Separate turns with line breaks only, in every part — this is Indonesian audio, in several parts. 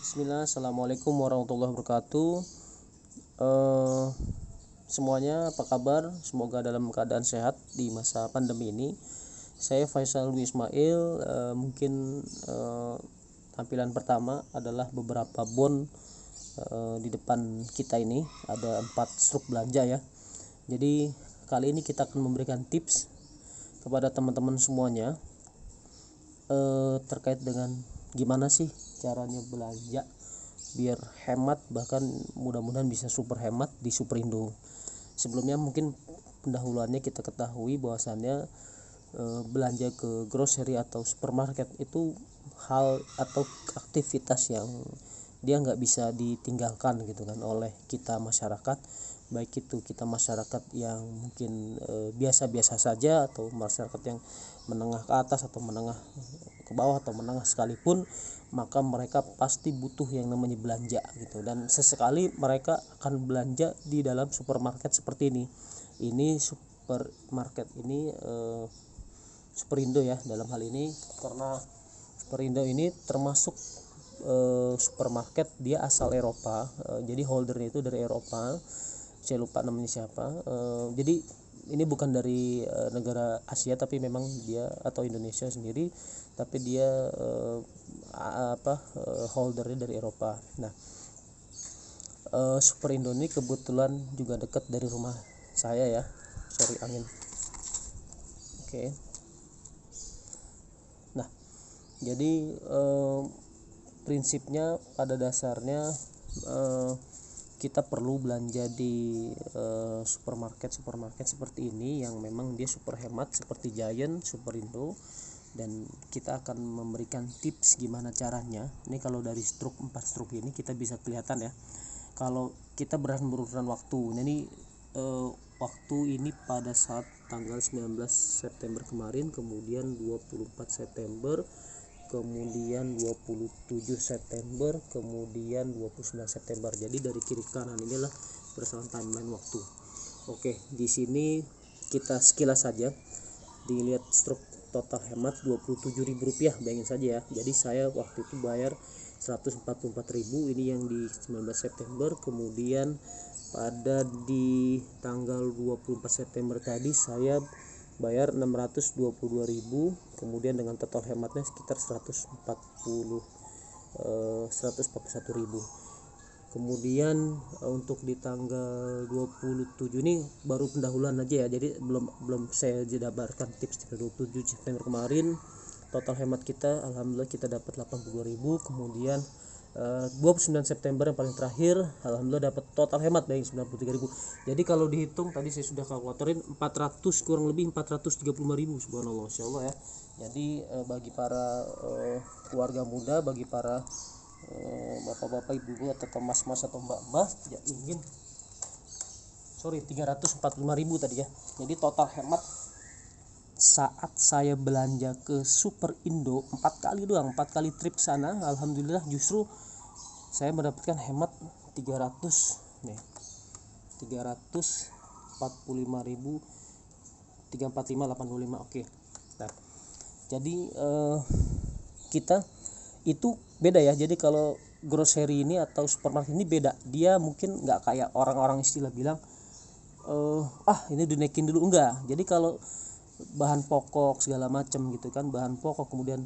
Bismillah, assalamualaikum warahmatullahi wabarakatuh. Eh, Semuanya apa kabar? Semoga dalam keadaan sehat di masa pandemi ini. Saya Faisal Dwi Ismail. Mungkin tampilan pertama adalah beberapa bon di depan kita ini ada 4 struk belanja ya. Jadi kali ini kita akan memberikan tips kepada teman-teman semuanya terkait dengan gimana sih caranya belanja biar hemat, bahkan mudah-mudahan bisa super hemat di Superindo. Sebelumnya mungkin pendahuluannya kita ketahui bahwasannya belanja ke grocery atau supermarket itu hal atau aktivitas yang dia nggak bisa ditinggalkan gitu kan oleh kita masyarakat, baik itu kita masyarakat yang mungkin biasa-biasa saja atau masyarakat yang menengah ke atas atau menengah ke bawah atau menengah sekalipun, maka mereka pasti butuh yang namanya belanja gitu. Dan sesekali mereka akan belanja di dalam supermarket seperti ini. Ini supermarket ini Superindo ya dalam hal ini, karena Superindo ini termasuk supermarket, dia asal Eropa, jadi holdernya itu dari Eropa, saya lupa namanya siapa. Jadi ini bukan dari negara Asia, tapi memang dia atau Indonesia sendiri, tapi dia holdernya dari Eropa. Nah, Superindo ini kebetulan juga dekat dari rumah saya ya. Sorry, angin. Oke. Nah, jadi prinsipnya pada dasarnya kita perlu belanja di supermarket seperti ini yang memang dia super hemat seperti Giant, Superindo, dan kita akan memberikan tips gimana caranya. Ini kalau dari 4 struk ini kita bisa kelihatan ya. Kalau kita berurutan waktu, ini waktu ini pada saat tanggal 19 September kemarin, kemudian 24 September, kemudian 27 September, kemudian 29 September. Jadi dari kiri ke kanan inilah berdasarkan timeline waktu. Oke, di sini kita sekilas saja dilihat struk total hemat Rp27.000, bayangin saja ya. Jadi saya waktu itu bayar 144.000, ini yang di 19 September. Kemudian pada di tanggal 24 September tadi saya bayar 622.000, kemudian dengan total hematnya sekitar 141.000. Kemudian untuk di tanggal 27 ini baru pendahuluan aja ya, jadi belum saya jabarkan tips. 27 September kemarin total hemat kita alhamdulillah kita dapat 82.000. Kemudian 29 September yang paling terakhir alhamdulillah dapat total hemat dari 93.000. Jadi kalau dihitung tadi saya sudah kalkulatorin 400, kurang lebih 435.000, subhanallah, insyaallah ya. Jadi bagi para keluarga muda, bagi para bapak-bapak, ibu-ibu atau mas-mas atau mbak-mbak ya ingin 345.000 tadi ya. Jadi total hemat saat saya belanja ke Superindo 4 kali doang, 4 kali trip sana, alhamdulillah justru saya mendapatkan hemat 300 nih, 345.000, 345.85. Oke. Nah, jadi kita itu beda ya. Jadi kalau grocery ini atau supermarket ini beda, dia mungkin nggak kayak orang-orang istilah bilang ini dinaikin dulu, enggak. Jadi kalau bahan pokok segala macam gitu kan, bahan pokok, kemudian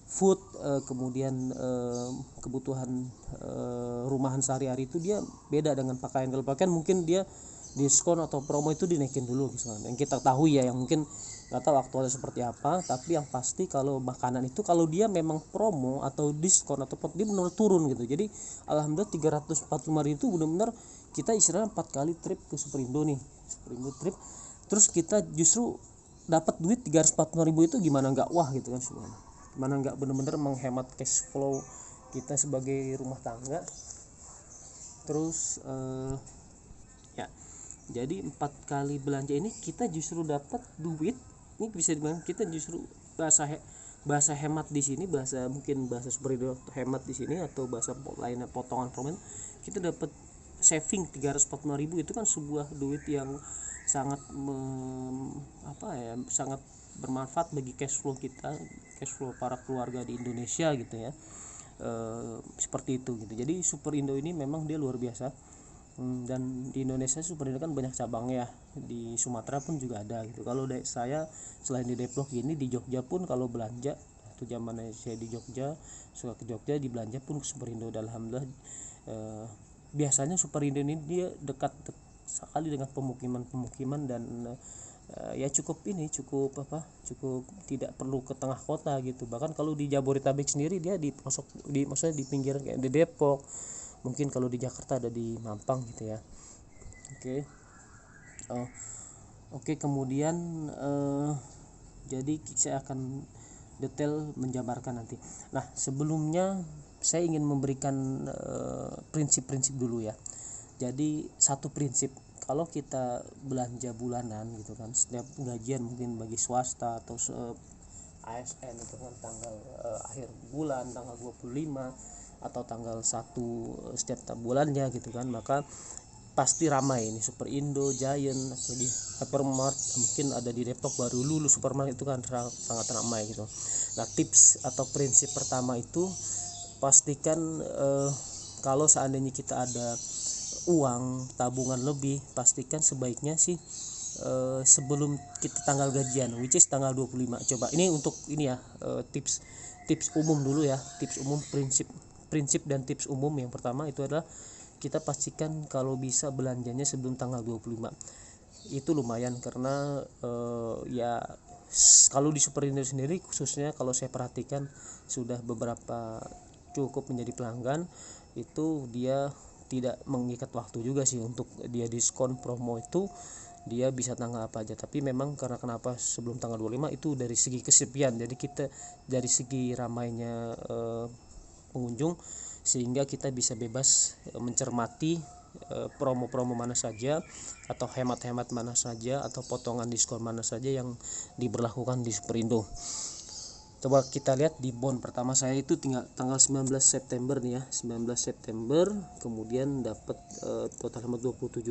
food, kemudian kebutuhan rumahan sehari-hari itu dia beda dengan pakaian. Kalau pakaian mungkin dia diskon atau promo itu dinaikin dulu misalnya, yang kita tahu ya, yang mungkin nggak tahu aktualnya seperti apa, tapi yang pasti kalau makanan itu kalau dia memang promo atau diskon atau dia benar turun gitu. Jadi alhamdulillah 345 itu benar-benar kita istilahnya 4 kali trip ke Superindo nih, Superindo trip, terus kita justru dapat duit 345.000. Itu gimana nggak wah gitu kan, sebenarnya gimana nggak benar-benar menghemat cash flow kita sebagai rumah tangga. Terus ya, jadi 4 kali belanja ini kita justru dapat duit. Ini bisa dibilang kita justru bahasa hemat di sini, mungkin bahasa Superindo hemat di sini, atau bahasa lainnya potongan promen, kita dapat saving 345.000. Itu kan sebuah duit yang sangat sangat bermanfaat bagi cash flow kita, cash flow para keluarga di Indonesia gitu ya. seperti itu gitu. Jadi Superindo ini memang dia luar biasa. Dan di Indonesia Superindo kan banyak cabangnya ya, di Sumatera pun juga ada gitu. Kalau saya selain di Depok gini, di Jogja pun kalau belanja, waktu zaman saya di Jogja suka ke Jogja, di belanja pun ke Superindo. Dan alhamdulillah biasanya Superindo ini dia dekat sekali dengan pemukiman dan ya cukup tidak perlu ke tengah kota gitu. Bahkan kalau di Jabodetabek sendiri dia di pelosok, maksudnya di pinggir kayak di Depok, mungkin kalau di Jakarta ada di Mampang gitu ya. Oke, kemudian jadi saya akan detail menjabarkan nanti. Nah, sebelumnya saya ingin memberikan prinsip-prinsip dulu ya. Jadi satu prinsip, kalau kita belanja bulanan gitu kan, setiap gajian mungkin bagi swasta atau ASN itu kan tanggal akhir bulan tanggal 25 atau tanggal 1 setiap bulannya gitu kan, maka pasti ramai ini Superindo, Giant, atau di Hypermart, mungkin ada di Depok baru lulus supermarket itu kan sangat ramai gitu. Nah, tips atau prinsip pertama itu pastikan kalau seandainya kita ada uang tabungan lebih, pastikan sebaiknya sih sebelum kita tanggal gajian, which is tanggal 25. Coba ini untuk ini ya, tips umum dulu ya, tips umum, prinsip dan tips umum. Yang pertama itu adalah kita pastikan kalau bisa belanjanya sebelum tanggal 25. Itu lumayan karena ya kalau di Superindo sendiri khususnya, kalau saya perhatikan sudah beberapa cukup menjadi pelanggan, itu dia tidak mengikat waktu juga sih untuk dia diskon promo itu, dia bisa tanggal apa aja. Tapi memang karena kenapa sebelum tanggal 25 itu dari segi kesepian, jadi kita dari segi ramainya pengunjung, sehingga kita bisa bebas mencermati promo-promo mana saja atau hemat-hemat mana saja atau potongan diskon mana saja yang diberlakukan di Superindo. Coba kita lihat di bond pertama saya itu tanggal 19 September nih ya, 19 September, kemudian dapat total hemat 27.000,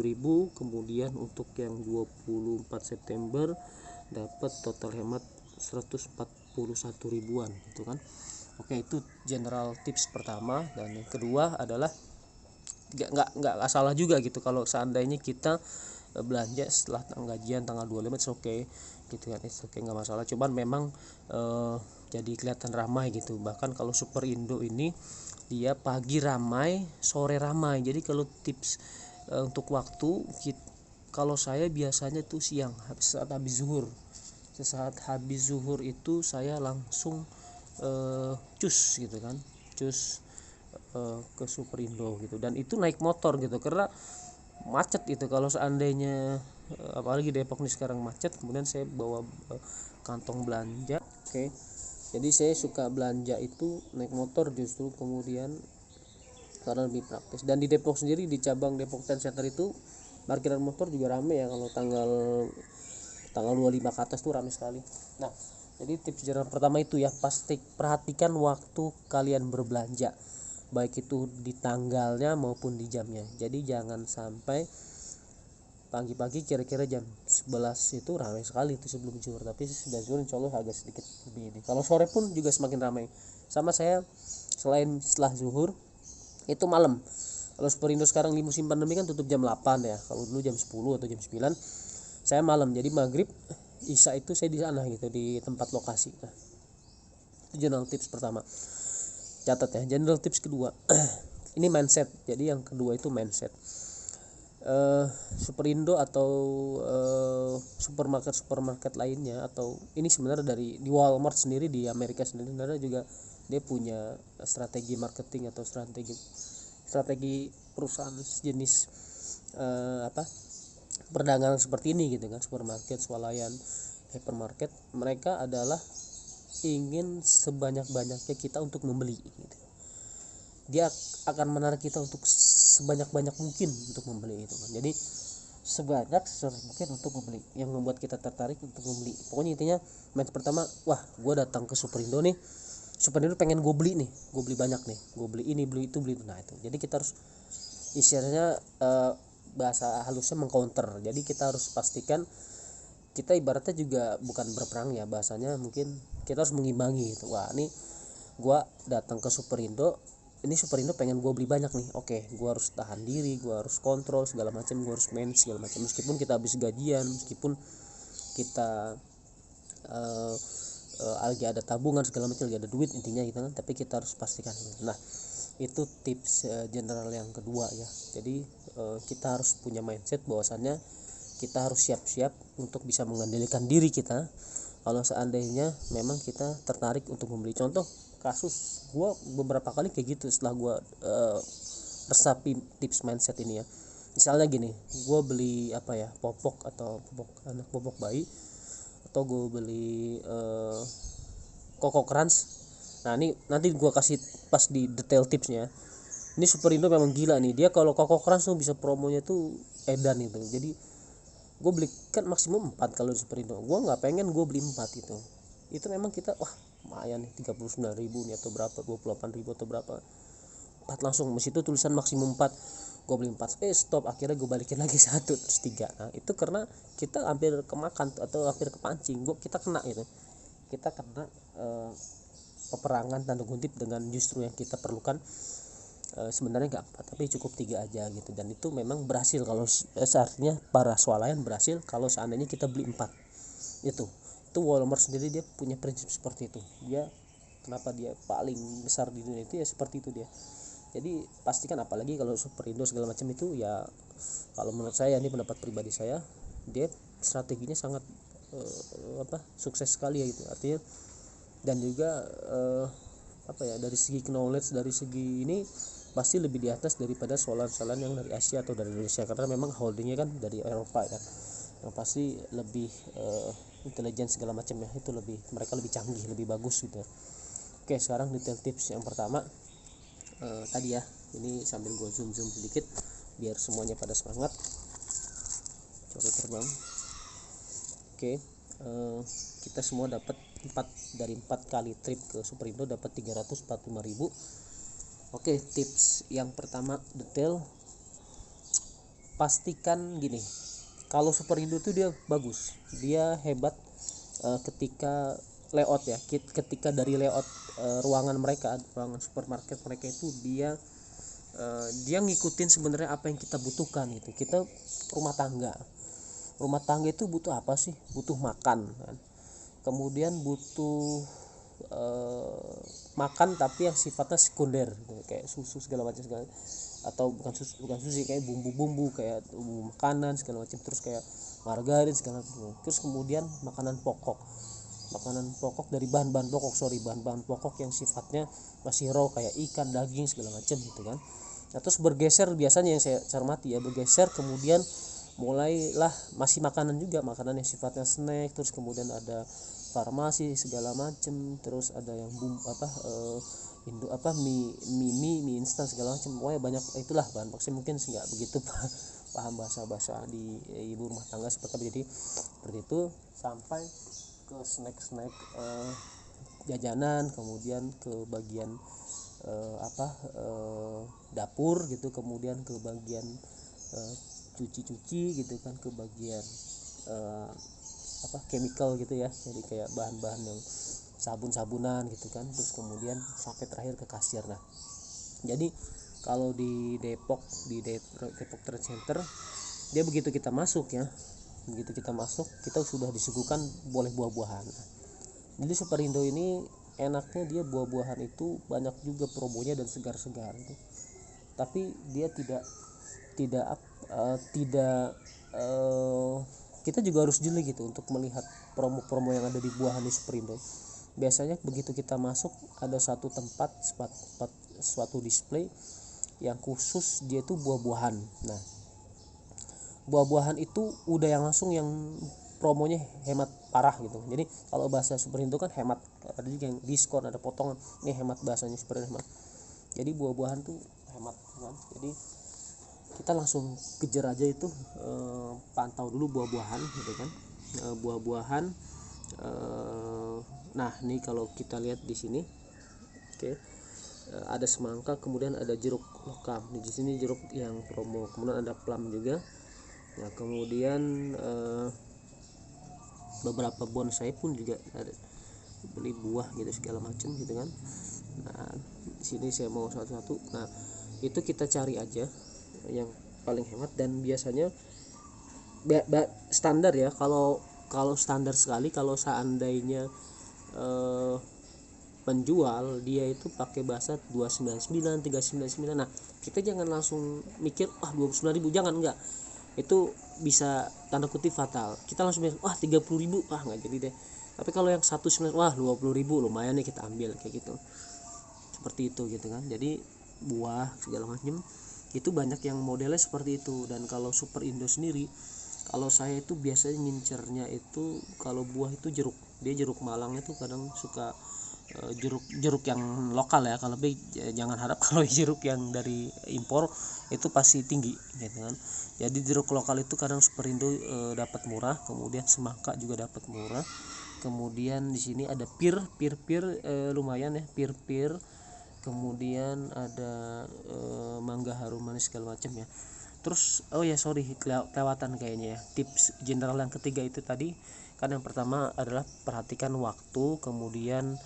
kemudian untuk yang 24 September dapat total hemat 141 ribuan gitu kan. Oke, itu general tips pertama. Dan yang kedua adalah nggak salah juga gitu kalau seandainya kita belanja setelah gajian tanggal 25, it's okay gitu kan, it's okay, nggak masalah. Cuman memang jadi kelihatan ramai gitu. Bahkan kalau Superindo ini dia pagi ramai, sore ramai. Jadi kalau tips untuk waktu, kalau saya biasanya tuh siang, sesaat habis zuhur itu saya langsung cus gitu kan, ke Superindo gitu. Dan itu naik motor gitu karena macet itu. Kalau seandainya apalagi Depok nih sekarang macet, kemudian saya bawa kantong belanja. Oke. Jadi saya suka belanja itu naik motor justru, kemudian karena lebih praktis. Dan di Depok sendiri, di cabang Depok Trend Center itu parkiran motor juga rame ya, kalau tanggal 25 ke atas tuh rame sekali. Nah, jadi tips general pertama itu ya, perhatikan waktu kalian berbelanja, baik itu di tanggalnya maupun di jamnya. Jadi jangan sampai pagi-pagi kira-kira jam 11 itu ramai sekali itu sebelum zuhur, tapi sudah zuhur insya Allah agak sedikit lebih ini. Kalau sore pun juga semakin ramai. Sama saya, selain setelah zuhur itu malam. Kalau Superindo sekarang di musim pandemi kan tutup jam 8 ya, kalau dulu jam 10 atau jam 9, saya malam. Jadi maghrib isya itu saya di sana gitu, di tempat lokasi. Nah, itu general tips pertama, catat ya. General tips kedua ini mindset. Jadi yang kedua itu mindset. Superindo atau supermarket lainnya, atau ini sebenarnya di Walmart sendiri di Amerika sendiri sebenarnya juga dia punya strategi marketing atau strategi perusahaan jenis perdagangan seperti ini gitu kan. Supermarket, swalayan, hypermarket, mereka adalah ingin sebanyak-banyaknya kita untuk membeli gitu. Dia akan menarik kita untuk sebanyak-banyak mungkin untuk membeli itu kan. Jadi sebanyak mungkin untuk membeli, yang membuat kita tertarik untuk membeli. Pokoknya intinya match pertama, wah gue datang ke Superindo nih, Superindo pengen gue beli nih, gue beli banyak nih, gue beli ini, beli itu, beli itu. Nah itu, jadi kita harus istilahnya bahasa halusnya mengcounter. Jadi kita harus pastikan, kita ibaratnya juga bukan berperang ya bahasanya, mungkin kita harus mengimbangi gitu. Wah ini Gua datang ke Superindo, ini Superindo pengen gue beli banyak nih, oke gue harus tahan diri, gue harus kontrol segala macam, gue harus main segala macam, meskipun kita habis gajian, meskipun kita uh, lagi ada tabungan segala macam, lagi ada duit intinya gitu kan, tapi kita harus pastikan. Nah itu tips general yang kedua ya. Jadi kita harus punya mindset bahwasannya kita harus siap-siap untuk bisa mengendalikan diri kita kalau seandainya memang kita tertarik untuk membeli. Contoh kasus gue beberapa kali kayak gitu setelah gue resapi tips mindset ini ya. Misalnya gini, gue beli apa ya, popok atau popok anak, popok bayi, atau gue beli Koko Crunch. Nah ini nanti gue kasih pas di detail tipsnya. Ini Superindo memang gila nih, dia kalau Koko Crunch tuh bisa promonya tuh edan itu. Jadi gue beli kan maksimum 4 kalau di Superindo, gue nggak pengen gue beli 4 itu memang kita wah lumayan nih 39.000 nih atau berapa, 28.000 atau berapa, 4 langsung, mesitu tulisan maksimum 4, gue beli 4, stop, akhirnya gue balikin lagi satu terus 3. Nah itu karena kita hampir kemakan atau hampir kepancing, kita kena gitu, kita kena peperangan tanda kutip dengan justru yang kita perlukan sebenarnya nggak 4 tapi cukup 3 aja gitu. Dan itu memang berhasil kalau artinya para swalayan berhasil kalau seandainya kita beli 4. Itu Walmart sendiri dia punya prinsip seperti itu. Dia kenapa dia paling besar di dunia itu ya seperti itu dia. Jadi pastikan, apalagi kalau Superindo segala macam itu ya, kalau menurut saya ini pendapat pribadi saya, dia strateginya sangat sukses sekali ya gitu artinya. Dan juga dari segi knowledge, dari segi ini pasti lebih di atas daripada solar-solar yang dari Asia atau dari Indonesia, karena memang holdingnya kan dari Eropa ya, yang pasti lebih intelijen segala macam ya, itu lebih, mereka lebih canggih, lebih bagus gitu. Oke, sekarang detail tips yang pertama tadi ya, ini sambil gue zoom sedikit biar semuanya pada semangat. Coba terbang. Oke, kita semua dapat 4 dari 4 kali trip ke Superindo dapat 345.000. Oke, tips yang pertama detail, pastikan gini, kalau Superindo itu dia bagus, dia hebat ketika layout ya, ketika dari layout ruangan mereka, ruangan supermarket mereka itu dia ngikutin sebenarnya apa yang kita butuhkan gitu. Kita rumah tangga itu butuh apa sih? Butuh makan kan, kemudian butuh makan tapi yang sifatnya sekunder gitu, kayak susu segala macam segala, atau bukan susu sih, kayak bumbu-bumbu, kayak bumbu makanan segala macam, terus kayak margarin segala macam. Terus kemudian makanan pokok dari bahan-bahan pokok yang sifatnya masih raw, kayak ikan, daging segala macam gitu kan. Nah, terus bergeser, biasanya yang saya cermati ya, bergeser kemudian mulailah masih makanan juga, makanan yang sifatnya snack, terus kemudian ada farmasi segala macem, terus ada yang mie instan segala macam, pokoknya banyak itulah bahan pokok. Mungkin nggak begitu paham bahasa di ibu rumah tangga seperti apa. Jadi seperti itu sampai ke snack jajanan, kemudian ke bagian dapur gitu, kemudian ke bagian cuci gitu kan, ke bagian chemical gitu ya, jadi kayak bahan-bahan yang sabun-sabunan gitu kan, terus kemudian sampai terakhir ke kasir. Nah jadi kalau di Depok Trade Center, dia begitu kita masuk kita sudah disuguhkan boleh buah-buahan. Jadi Superindo ini enaknya dia buah-buahan itu banyak juga promonya dan segar-segar gitu. Tapi dia tidak kita juga harus jeli gitu untuk melihat promo-promo yang ada di buahan di Superindo. Biasanya begitu kita masuk ada satu tempat, suatu display yang khusus dia itu buah-buahan. Nah buah-buahan itu udah yang langsung yang promonya hemat parah gitu. Jadi kalau bahasa Superindo kan hemat, ada juga yang diskon, ada potongan, ini hemat, bahasanya Superindo hemat. Jadi buah-buahan tuh hemat kan. Jadi kita langsung kejar aja itu, pantau dulu buah-buahan gitu kan, buah-buahan. Nah ini kalau kita lihat di sini, oke, ada semangka, kemudian ada jeruk lokam di sini, jeruk yang promo, kemudian ada plum juga. Nah kemudian beberapa bonsai pun juga ada, beli buah gitu segala macam gitu kan. Nah, di sini saya mau satu-satu. Nah, itu kita cari aja yang paling hemat, dan biasanya standar ya, kalau kalau standar sekali kalau seandainya eh, penjual dia itu pakai bahasa 299 399. Nah, kita jangan langsung mikir 29.000, jangan, enggak. Itu bisa tanda kutip fatal. Kita langsung mikir 30.000, nggak jadi deh. Tapi kalau yang 19, 20.000 lumayan nih, kita ambil kayak gitu. Seperti itu gitu kan. Jadi buah segala macam itu banyak yang modelnya seperti itu. Dan kalau Super Indo sendiri, kalau saya itu biasanya ngincernya itu kalau buah itu jeruk. Dia jeruk Malangnya tuh kadang suka jeruk yang lokal ya. Kalau lebih jangan harap kalau jeruk yang dari impor itu pasti tinggi gitu kan. Jadi jeruk lokal itu kadang Super Indo dapat murah, kemudian semangka juga dapat murah. Kemudian di sini ada pir lumayan ya, pir. Kemudian ada mangga harum manis segala macam ya. Terus kelewatan kayaknya ya, tips general yang ketiga itu tadi kan. Yang pertama adalah perhatikan waktu, kemudian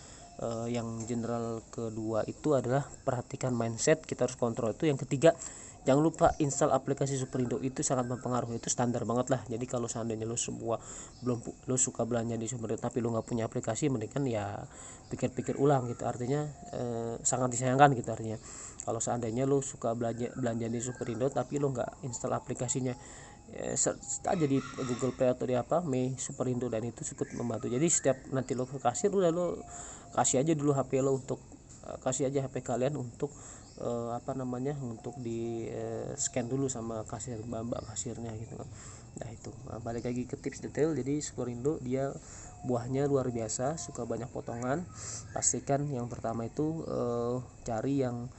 yang general kedua itu adalah perhatikan mindset, kita harus kontrol itu. Yang ketiga, jangan lupa install aplikasi Superindo, itu sangat mempengaruhi, itu standar banget lah. Jadi kalau seandainya lo suka belanja di Superindo tapi lo nggak punya aplikasi, mendingan ya pikir-pikir ulang gitu. Artinya sangat disayangkan gitu. Artinya kalau seandainya lo suka belanja di Superindo tapi lo nggak install aplikasinya, search aja di Google Play atau di Mei Superindo, dan itu cukup membantu. Jadi setiap nanti lo ke kasir, udah lo kasih aja dulu HP lo untuk kasih aja HP kalian untuk untuk di scan dulu sama kasir, mbak kasirnya gitu kan. Nah itu balik lagi ke tips detail. Jadi Superindo dia buahnya luar biasa, suka banyak potongan. Pastikan yang pertama itu cari yang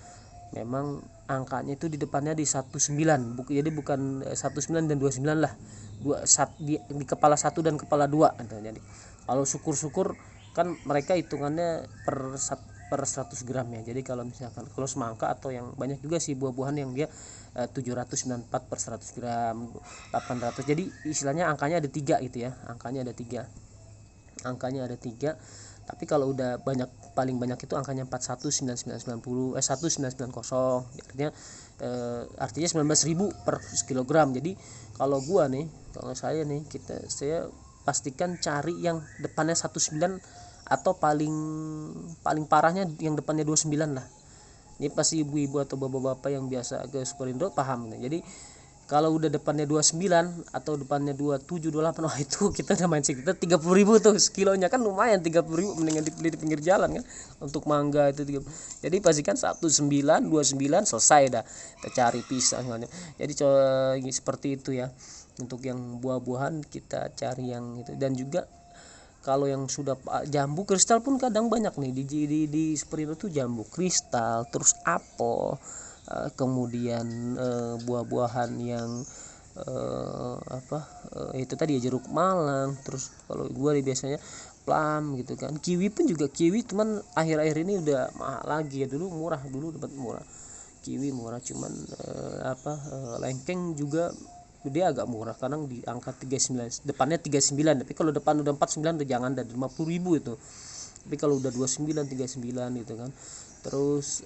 memang angkanya itu di depannya di 19, jadi bukan 19 dan 29 lah, di kepala 1 dan kepala 2 gitu. Jadi kalau syukur-syukur kan mereka hitungannya per 100 gram ya. Jadi kalau misalkan kalau semangka atau yang banyak juga sih buah-buahan yang dia 794 per 100 gram, 800. Jadi istilahnya angkanya ada 3 gitu ya. Angkanya ada 3. Tapi kalau udah banyak, paling banyak itu angkanya 419990 1990. Artinya 19.000 per kilogram. Jadi kalau saya nih, saya pastikan cari yang depannya 19, atau paling parahnya yang depannya 29 lah. Ini pasti ibu-ibu atau bapak-bapak yang biasa ke Superindo paham nih. Jadi kalau udah depannya 29 atau depannya 27 28, itu kita udah main sekitar 30.000 tuh sekilonya, kan lumayan. 30.000 mendingan dibeli di pinggir jalan kan. Untuk mangga itu 30. Jadi pastikan 19 29 selesai dah, kita cari pisang. Jadi seperti itu ya. Untuk yang buah-buahan kita cari yang itu. Dan juga kalau yang sudah jambu kristal pun kadang banyak nih di Superindo tuh, jambu kristal, terus apel, kemudian buah-buahan yang itu tadi ya, jeruk Malang. Terus kalau gue biasanya plum gitu kan. Kiwi pun juga, cuman akhir-akhir ini udah mahal lagi ya. Dulu dapat murah kiwi murah, cuman lengkeng juga dia agak murah, kadang di angka 39, depannya 39. Tapi kalau depan udah 49 udah jangan, dari 50.000 itu. Tapi kalau udah 29 39 gitu kan. Terus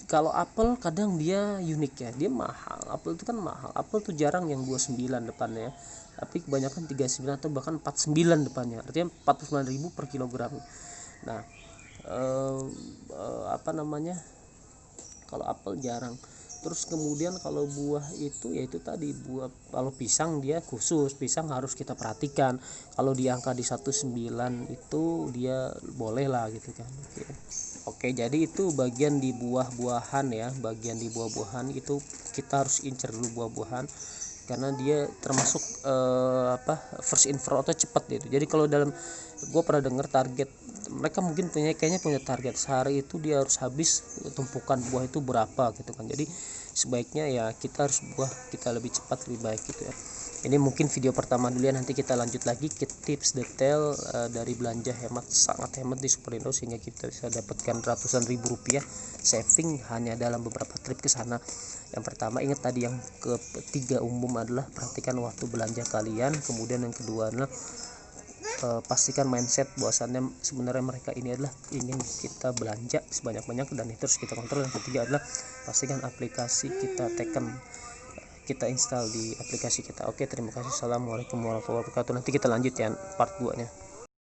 kalau apel kadang dia unik ya, dia mahal. Apel itu kan mahal. Apel tuh jarang yang 29 depannya, tapi kebanyakan 39 atau bahkan 49 depannya. Artinya 49.000 per kilogram. Nah, kalau apel jarang. Terus kemudian kalau buah itu ya itu tadi, buah kalau pisang dia khusus, pisang harus kita perhatikan. Kalau di angka di 19 itu dia boleh lah gitu kan. Oke, jadi itu bagian di buah-buahan ya. Bagian di buah-buahan itu kita harus incer dulu buah-buahan, karena dia termasuk first in first atau cepat gitu. Jadi kalau gue pernah dengar target mereka, mungkin kayaknya punya target sehari itu dia harus habis tumpukan buah itu berapa gitu kan. Jadi sebaiknya ya kita harus kita lebih cepat lebih baik gitu ya. Ini mungkin video pertama dulu ya, nanti kita lanjut lagi ke tips detail dari belanja sangat hemat di Superindo, sehingga kita bisa dapatkan ratusan ribu rupiah saving hanya dalam beberapa trip ke sana. Yang pertama, ingat tadi yang ketiga umum adalah perhatikan waktu belanja kalian. Kemudian yang kedua adalah pastikan mindset bahwasannya sebenarnya mereka ini adalah ingin kita belanja sebanyak-banyak, dan itu harus kita kontrol. Yang ketiga adalah pastikan aplikasi kita teken, kita install di aplikasi kita. Oke, terima kasih. Assalamualaikum warahmatullahi wabarakatuh. Nanti kita lanjut ya part 2 nya.